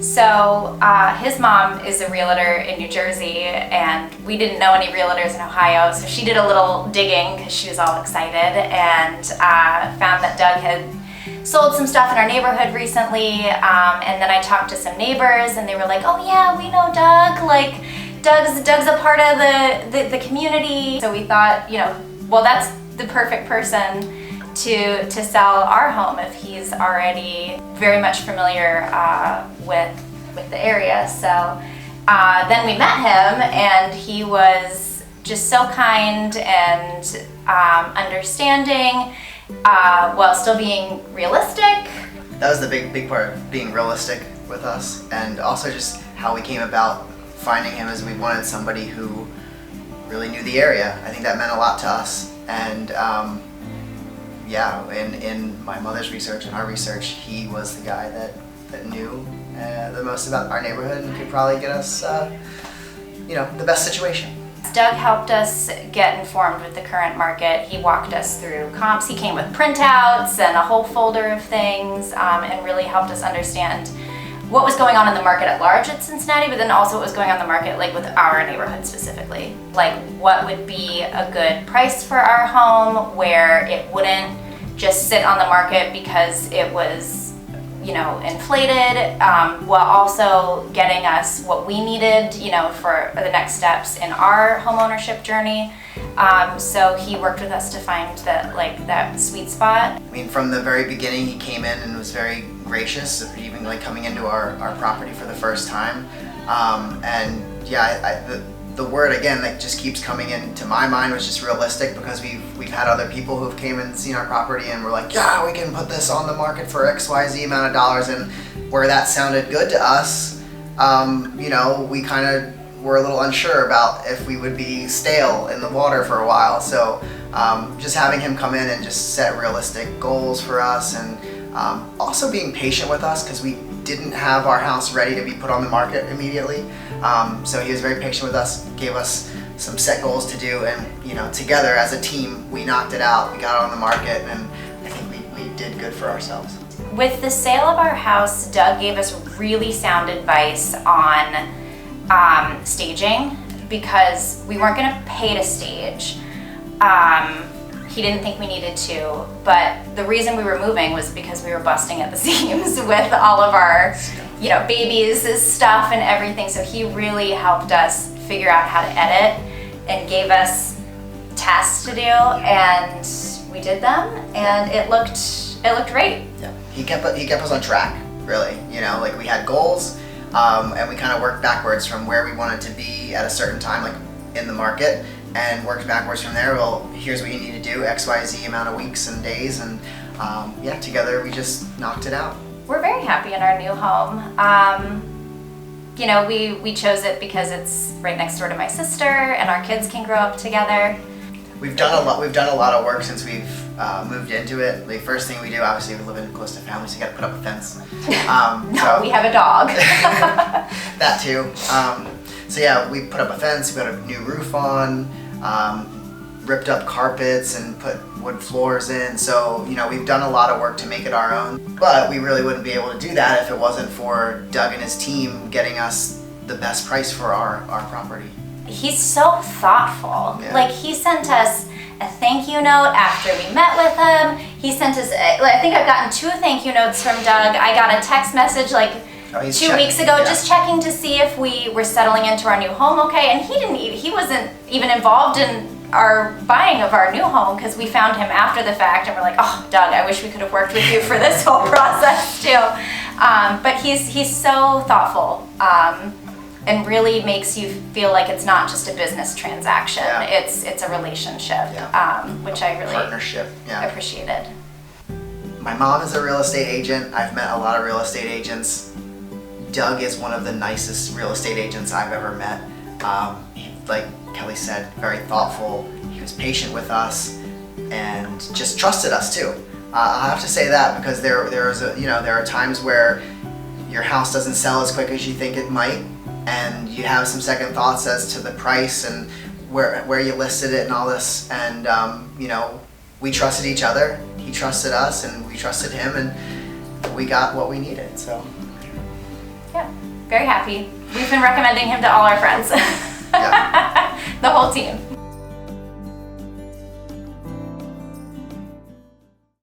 So his mom is a realtor in New Jersey, and we didn't know any realtors in Ohio, so she did a little digging because she was all excited, and found that Doug had sold some stuff in our neighborhood recently, and then I talked to some neighbors, and they were like, oh yeah, we know Doug, like Doug's a part of the community. So we thought, well, that's the perfect person to sell our home if he's already very much familiar with the area. So then we met him, and he was just so kind and understanding, while still being realistic. That was the big part of being realistic with us, and also just how we came about finding him, as we wanted somebody who really knew the area. I think that meant a lot to us, and in my mother's research and our research, he was the guy that knew the most about our neighborhood and could probably get us the best situation. Doug helped us get informed with the current market. He walked us through comps. He came with printouts and a whole folder of things, and really helped us understand what was going on in the market at large at Cincinnati, but then also what was going on in the market with our neighborhood specifically. Like what would be a good price for our home, where it wouldn't just sit on the market because it was inflated, while also getting us what we needed, for the next steps in our home ownership journey. So he worked with us to find that sweet spot. I mean, from the very beginning, he came in and was very gracious, even coming into our property for the first time. The word again that just keeps coming into my mind was just realistic, because we've had other people who've came and seen our property and were like, yeah, we can put this on the market for XYZ amount of dollars, and where that sounded good to us, we kind of were a little unsure about if we would be stale in the water for a while. So just having him come in and just set realistic goals for us, and also being patient with us, because we didn't have our house ready to be put on the market immediately. So he was very patient with us, gave us some set goals to do, and together as a team, we knocked it out. We got it on the market, and I think we did good for ourselves. With the sale of our house, Doug gave us really sound advice on staging, because we weren't going to pay to stage. He didn't think we needed to, but the reason we were moving was because we were busting at the seams with all of our, babies' stuff and everything. So he really helped us figure out how to edit and gave us tasks to do, and we did them, and it looked great. Yeah, he kept us on track, really. We had goals, and we kind of worked backwards from where we wanted to be at a certain time, in the market, and worked backwards from there. Well, here's what you need to do, XYZ amount of weeks and days, and together we just knocked it out. We're very happy in our new home. We chose it because it's right next door to my sister, and our kids can grow up together. We've done a lot of work since we've moved into it. The first thing we do, obviously, we live in close to family, so you got to put up a fence. We have a dog. That too. We put up a fence. We got a new roof on. Ripped up carpets and put wood floors in. So, we've done a lot of work to make it our own, but we really wouldn't be able to do that if it wasn't for Doug and his team getting us the best price for our property. He's so thoughtful. Yeah. He sent us a thank you note after we met with him. He sent us, I think I've gotten 2 thank you notes from Doug. I got a text message 2 weeks ago, just checking to see if we were settling into our new home okay, and he wasn't even involved in our buying of our new home, because we found him after the fact, and we're like, oh, Doug, I wish we could have worked with you for this whole process too. But he's so thoughtful, and really makes you feel like it's not just a business transaction. Yeah. It's a relationship, which I really partnership. Yeah. appreciated. My mom is a real estate agent. I've met a lot of real estate agents. Doug is one of the nicest real estate agents I've ever met. Like Kelly said, very thoughtful. He was patient with us and just trusted us too. I have to say that, because there are times where your house doesn't sell as quick as you think it might, and you have some second thoughts as to the price and where you listed it and all this. And we trusted each other. He trusted us, and we trusted him, and we got what we needed. So. Yeah, very happy. We've been recommending him to all our friends. Yeah. The whole team.